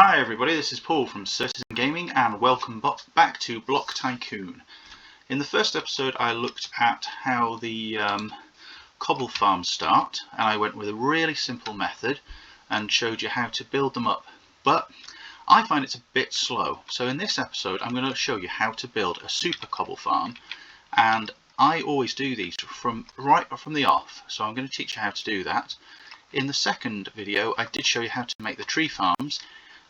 Hi everybody, this is Paul from SurtismGaming and welcome back to Block Tycoon. In the first episode I looked at how the cobble farms start, and I went with a really simple method and showed you how to build them up, but I find it's a bit slow. So in this episode I'm going to show you how to build a super cobble farm, and I always do these right from the off, so I'm going to teach you how to do that. In the second video I did show you how to make the tree farms,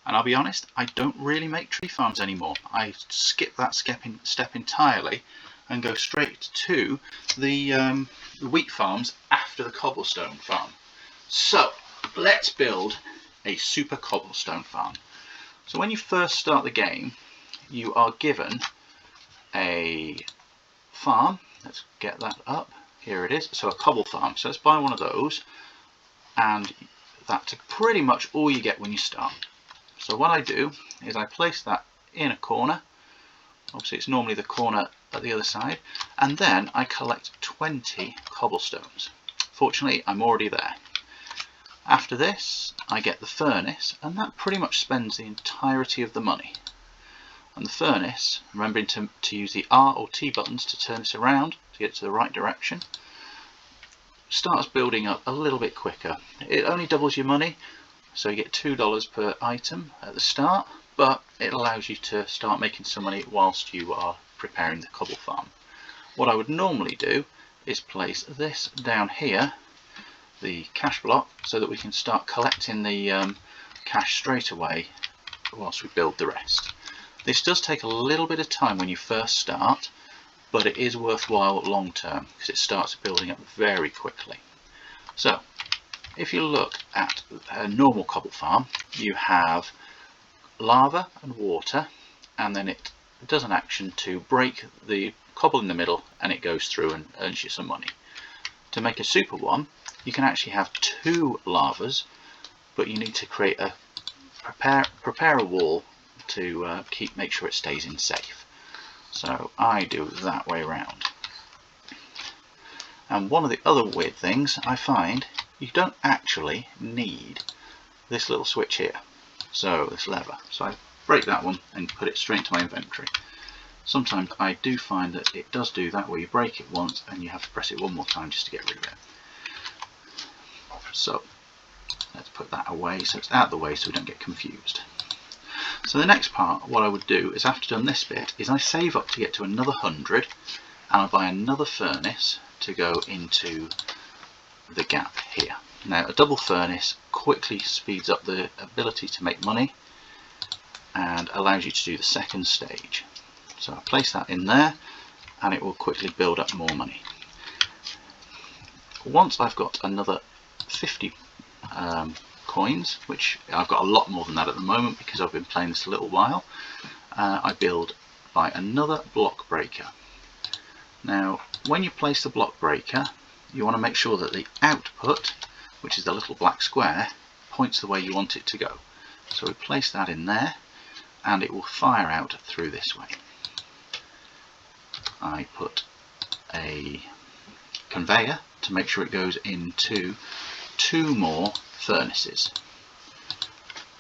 and I'll be honest, I don't really make tree farms anymore. I skip that step entirely and go straight to the wheat farms after the cobblestone farm. So let's build a super cobblestone farm. So when you first start the game, you are given a farm. Let's get that up. Here it is. So a cobble farm. So let's buy one of those, and that's pretty much all you get when you start. So what I do is I place that in a corner. Obviously it's normally the corner at the other side, and then I collect 20 cobblestones. Fortunately I'm already there. After this I get the furnace, and that pretty much spends the entirety of the money. And the furnace, remembering to use the R or T buttons to turn this around to get to the right direction, starts building up a little bit quicker. It only doubles your money, so you get $2 per item at the start, but it allows you to start making some money whilst you are preparing the cobble farm. What I would normally do is place this down here, the cash block, so that we can start collecting the cash straight away whilst we build the rest. This does take a little bit of time when you first start, but it is worthwhile long term because it starts building up very quickly. So if you look at a normal cobble farm, you have lava and water, and then it does an action to break the cobble in the middle, and it goes through and earns you some money. To make a super one, you can actually have two lavas, but you need to create a prepare a wall to make sure it stays in safe. So I do it that way around. And one of the other weird things I find, you don't actually need this little switch here, so this lever. So I break that one and put it straight into my inventory. Sometimes I do find that it does do that, where you break it once and you have to press it one more time just to get rid of it. So let's put that away so it's out of the way so we don't get confused. So the next part, what I would do is, after done this bit, is I save up to get to another 100, and I buy another furnace to go into the gap here. Now a double furnace quickly speeds up the ability to make money and allows you to do the second stage. So I place that in there and it will quickly build up more money. Once I've got another 50 coins, which I've got a lot more than that at the moment because I've been playing this a little while, I buy another block breaker. Now when you place the block breaker, you want to make sure that the output, which is the little black square, points the way you want it to go. So we place that in there and it will fire out through this way. I put a conveyor to make sure it goes into two more furnaces.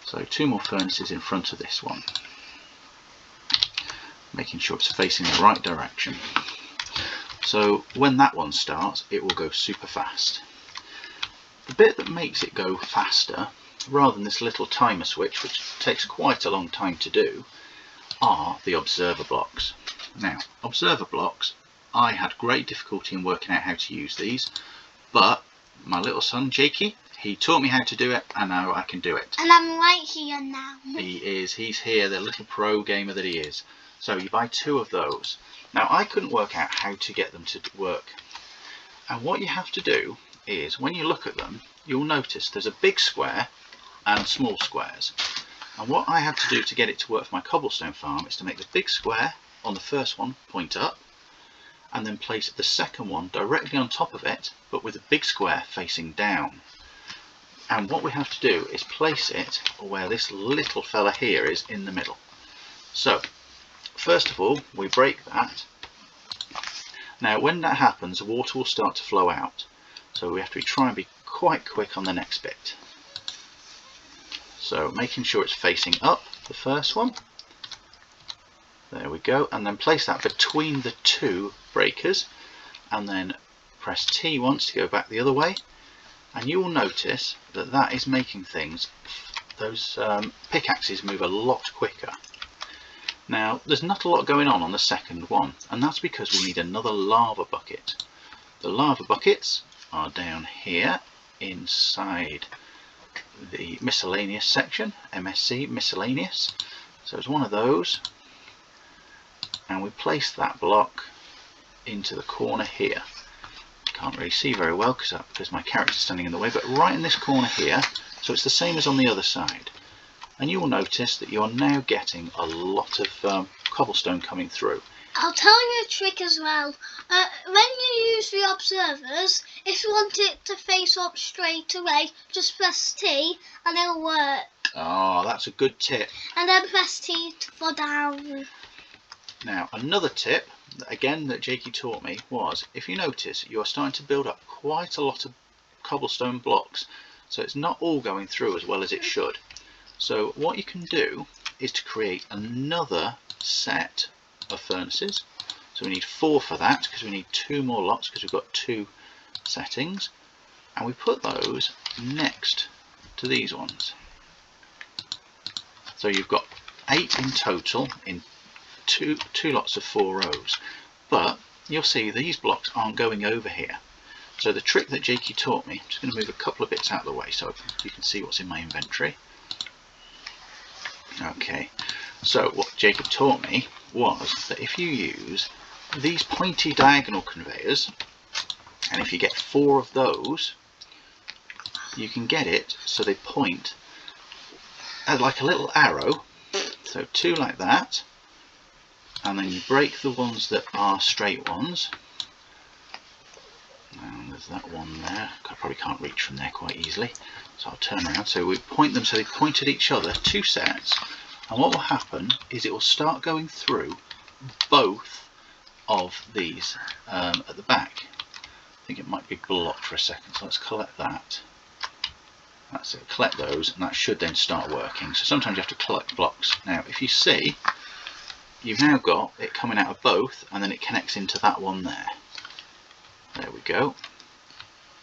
So two more furnaces in front of this one, making sure it's facing the right direction. So when that one starts, it will go super fast. The bit that makes it go faster, rather than this little timer switch, which takes quite a long time to do, are the observer blocks. Now, observer blocks, I had great difficulty in working out how to use these, but my little son, Jakey, he taught me how to do it, and now I can do it. And I'm right here now. He's here, the little pro gamer that he is. So you buy two of those. Now I couldn't work out how to get them to work, and what you have to do is, when you look at them, you'll notice there's a big square and small squares, and what I had to do to get it to work for my cobblestone farm is to make the big square on the first one point up, and then place the second one directly on top of it, but with a big square facing down. And what we have to do is place it where this little fella here is, in the middle. So first of all we break that. Now when that happens, water will start to flow out, so we have to try and be quite quick on the next bit. So making sure it's facing up, the first one. There we go, and then place that between the two breakers, and then press T once to go back the other way, and you will notice that that is making things, those pickaxes move a lot quicker. Now there's not a lot going on the second one, and that's because we need another lava bucket. The lava buckets are down here inside the miscellaneous section, MSC miscellaneous. So it's one of those, and we place that block into the corner here. Can't really see very well because my character's standing in the way, but right in this corner here, so it's the same as on the other side. And you will notice that you are now getting a lot of cobblestone coming through. I'll tell you a trick as well. When you use the observers, if you want it to face up straight away, just press T and it'll work. Oh, that's a good tip. And then press T for down. Now another tip, again, that Jakey taught me was, if you notice, you are starting to build up quite a lot of cobblestone blocks, so it's not all going through as well as it should. So what you can do is to create another set of furnaces. So we need 4 for that, because we need 2 more lots, because we've got 2 settings, and we put those next to these ones. So you've got 8 in total in two lots of 4 rows, but you'll see these blocks aren't going over here. So the trick that Jakey taught me, I'm just going to move a couple of bits out of the way so you can see what's in my inventory. Okay, so what Jacob taught me was that if you use these pointy diagonal conveyors, and if you get 4 of those, you can get it so they point as like a little arrow. So 2 like that, and then you break the ones that are straight ones. And there's that one there. I probably can't reach from there quite easily, so I'll turn around. So we point them so they point at each other, 2 sets, and what will happen is it will start going through both of these at the back. I think it might be blocked for a second, so let's collect that. That's it, collect those, and that should then start working. So sometimes you have to collect blocks. Now if you see, you've now got it coming out of both, and then it connects into that one there. There we go,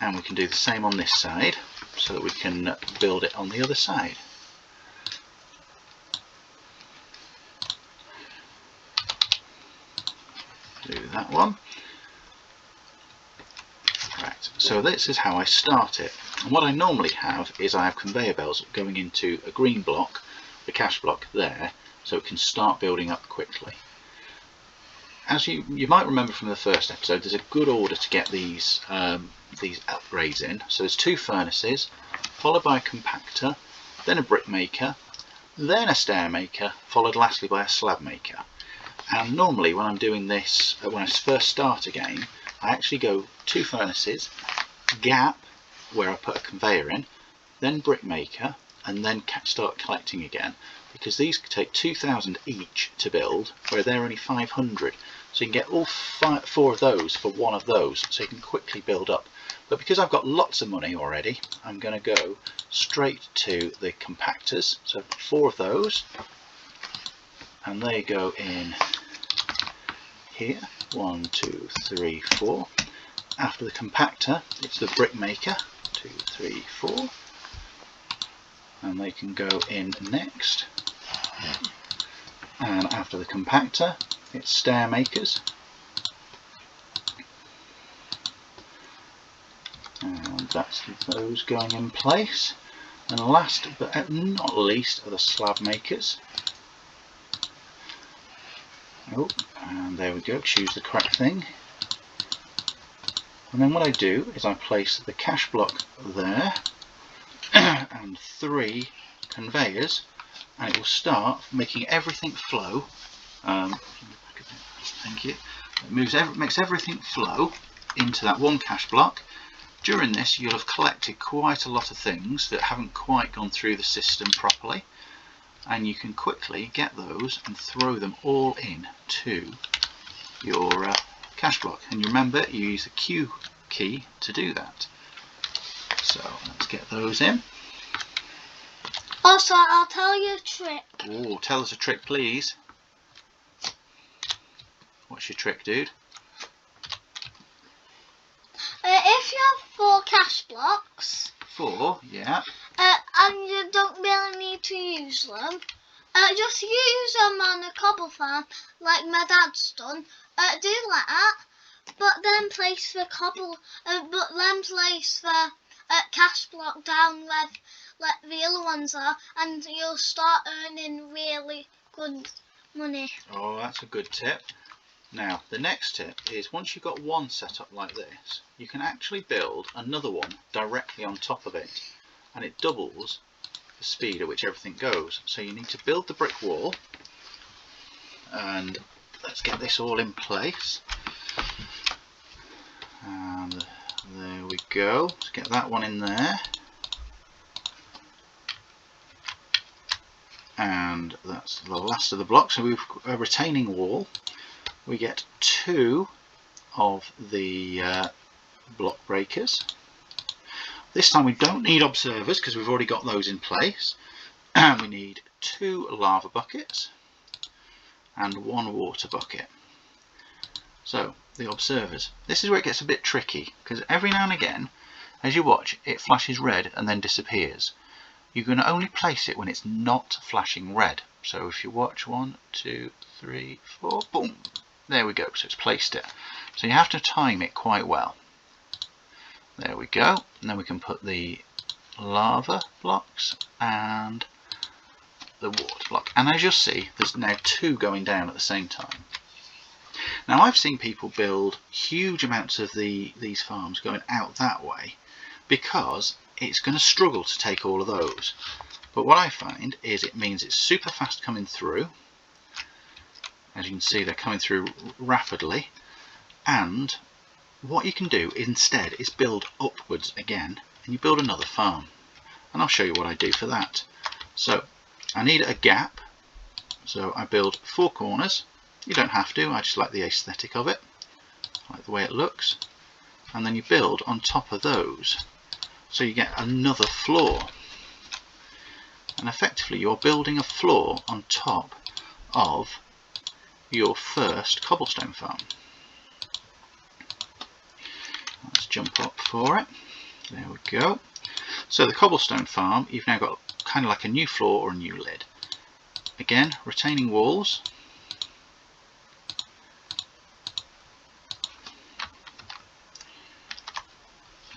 and we can do the same on this side so that we can build it on the other side. Do that one. Right, so this is how I start it, and what I normally have is I have conveyor belts going into a green block, the cash block there, so it can start building up quickly. As you might remember from the first episode, there's a good order to get these upgrades in. So there's 2 furnaces, followed by a compactor, then a brick maker, then a stair maker, followed lastly by a slab maker. And normally when I'm doing this, when I first start a game, I actually go 2 furnaces, gap where I put a conveyor in, then brick maker, and then start collecting again, because these take 2,000 each to build, where they're only 500. So you can get all 4 of those for 1 of those, so you can quickly build up. But because I've got lots of money already, I'm going to go straight to the compactors. So 4 of those, and they go in here. 1, 2, 3, 4. After the compactor, it's the brick maker. 2, 3, 4. And they can go in next. And after the compactor, it's stair makers. And that's those going in place. And last but not least are the slab makers. Oh, and there we go, choose the correct thing. And then what I do is I place the cash block there and 3 conveyors, and it will start making everything flow. Thank you. It makes everything flow into that one cash block. During this, you'll have collected quite a lot of things that haven't quite gone through the system properly, and you can quickly get those and throw them all in to your cash block. And you remember, you use the Q key to do that. So let's get those in. Also, I'll tell you a trick. Oh, tell us a trick, please. What's your trick, dude? If you have 4 cash blocks, 4, yeah. and you don't really need to use them, just use them on a cobble farm like my dad's done. Do like that, but then place the cash block down where the other ones are, and you'll start earning really good money. Oh, that's a good tip. Now, the next tip is once you've got one set up like this, you can actually build another one directly on top of it, and it doubles the speed at which everything goes. So you need to build the brick wall, and let's get this all in place. And there we go. Let's get that one in there. And that's the last of the blocks. So we've got a retaining wall. We get 2 of the block breakers. This time we don't need observers because we've already got those in place. And we need 2 lava buckets and 1 water bucket. So the observers. This is where it gets a bit tricky, because every now and again, as you watch, it flashes red and then disappears. You can only place it when it's not flashing red. So if you watch 1, 2, 3, 4, boom. There we go, so it's placed it. So you have to time it quite well. There we go, and then we can put the lava blocks and the water block. And as you'll see, there's now 2 going down at the same time. Now I've seen people build huge amounts of these farms going out that way because it's going to struggle to take all of those. But what I find is it means it's super fast coming through. As you can see, they're coming through rapidly, and what you can do instead is build upwards again, and you build another farm. And I'll show you what I do for that. So I need a gap, so I build 4 corners. You don't have to, I just like the aesthetic of it, I like the way it looks. And then you build on top of those, so you get another floor. And effectively you're building a floor on top of your first cobblestone farm. Let's jump up for it. There we go. So the cobblestone farm, you've now got kind of like a new floor or a new lid. Again, retaining walls.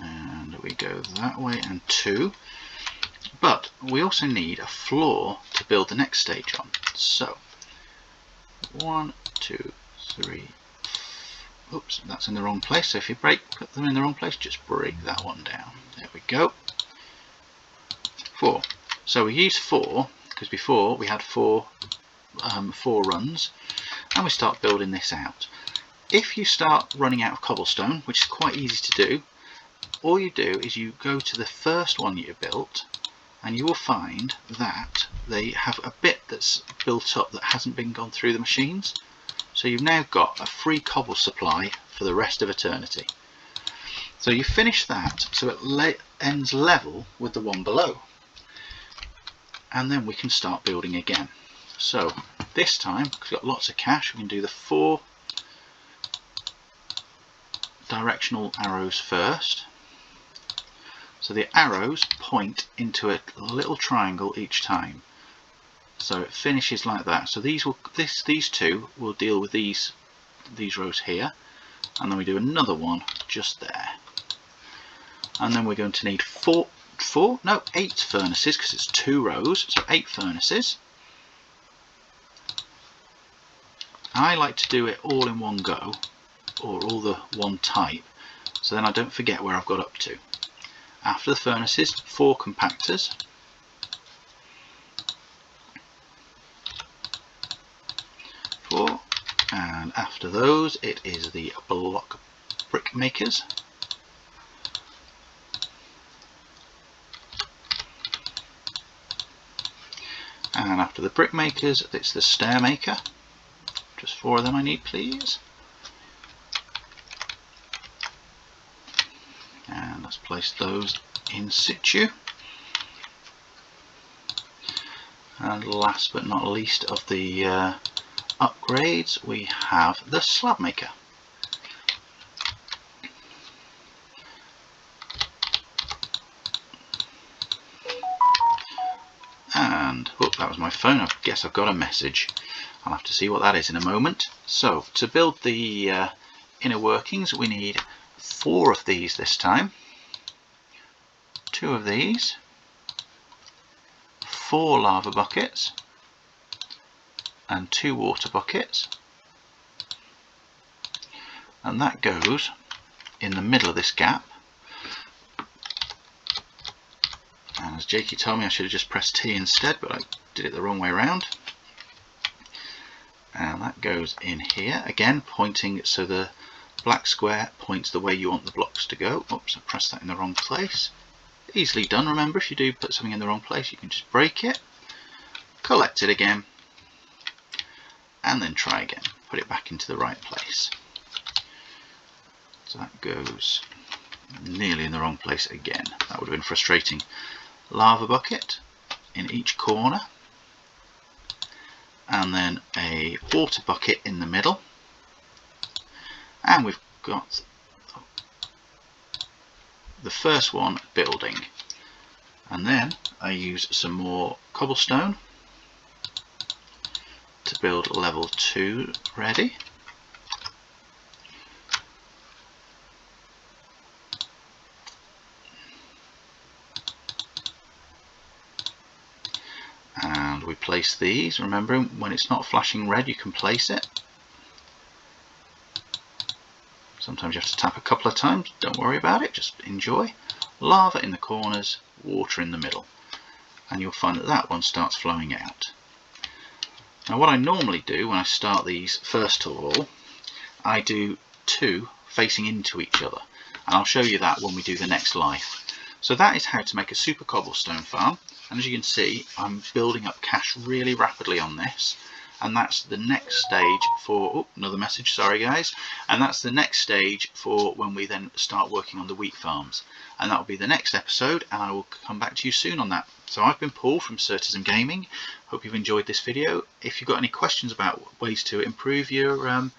And we go that way, and 2. But we also need a floor to build the next stage on. So 1, 2, 3. Oops, that's in the wrong place. So if you put them in the wrong place, just break that one down. There we go. 4. So we use 4 because before we had 4 runs, and we start building this out. If you start running out of cobblestone, which is quite easy to do, all you do is you go to the first one you built, and you will find that they have a bit that's built up that hasn't been gone through the machines. So you've now got a free cobble supply for the rest of eternity. So you finish that so it ends level with the one below, and then we can start building again. So this time, because we've got lots of cash, we can do the 4 directional arrows first. So the arrows point into a little triangle each time. So it finishes like that. So these 2 will deal with these rows here, and then we do another one just there. And then we're going to need 8 furnaces, because it's 2 rows, so 8 furnaces. I like to do it all in one go, or all the one type, so then I don't forget where I've got up to. After the furnaces, 4 compactors. And after those, it is the block brick makers. And after the brick makers, it's the stair maker. Just 4 of them I need, please. And let's place those in situ. And last but not least of the upgrades, we have the slab maker. And oh, that was my phone. I guess I've got a message. I'll have to see what that is in a moment. So to build the inner workings, we need 4 of these this time, 2 of these, 4 lava buckets and 2 water buckets, and that goes in the middle of this gap. And as Jakey told me, I should have just pressed T instead, but I did it the wrong way around. And that goes in here, again pointing, so the black square points the way you want the blocks to go. Oops, I pressed that in the wrong place. Easily done. Remember, if you do put something in the wrong place, you can just break it, collect it again, and then try again. Put it back into the right place. So that goes nearly in the wrong place again. That would have been frustrating. Lava bucket in each corner, and then a water bucket in the middle, and we've got the first one building. And then I use some more cobblestone to build level 2 ready. And we place these. Remember, when it's not flashing red, you can place it. Sometimes you have to tap a couple of times. Don't worry about it, just enjoy. Lava in the corners, water in the middle, and you'll find that that one starts flowing out. Now what I normally do when I start these, first of all, I do 2 facing into each other, and I'll show you that when we do the next life. So that is how to make a super cobblestone farm, and as you can see, I'm building up cash really rapidly on this, and that's the next stage for, oh, another message, sorry guys, and that's the next stage for when we then start working on the wheat farms, and that will be the next episode, and I will come back to you soon on that. So I've been Paul from SurtismGaming. Hope you've enjoyed this video. If you've got any questions about ways to improve your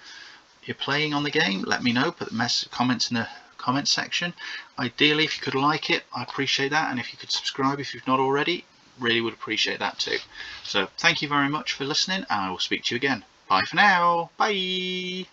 playing on the game, let me know. Put the comments in the comments section. Ideally, if you could like it, I appreciate that, and if you could subscribe if you've not already, really would appreciate that too. So thank you very much for listening, and I will speak to you again. Bye for now. Bye.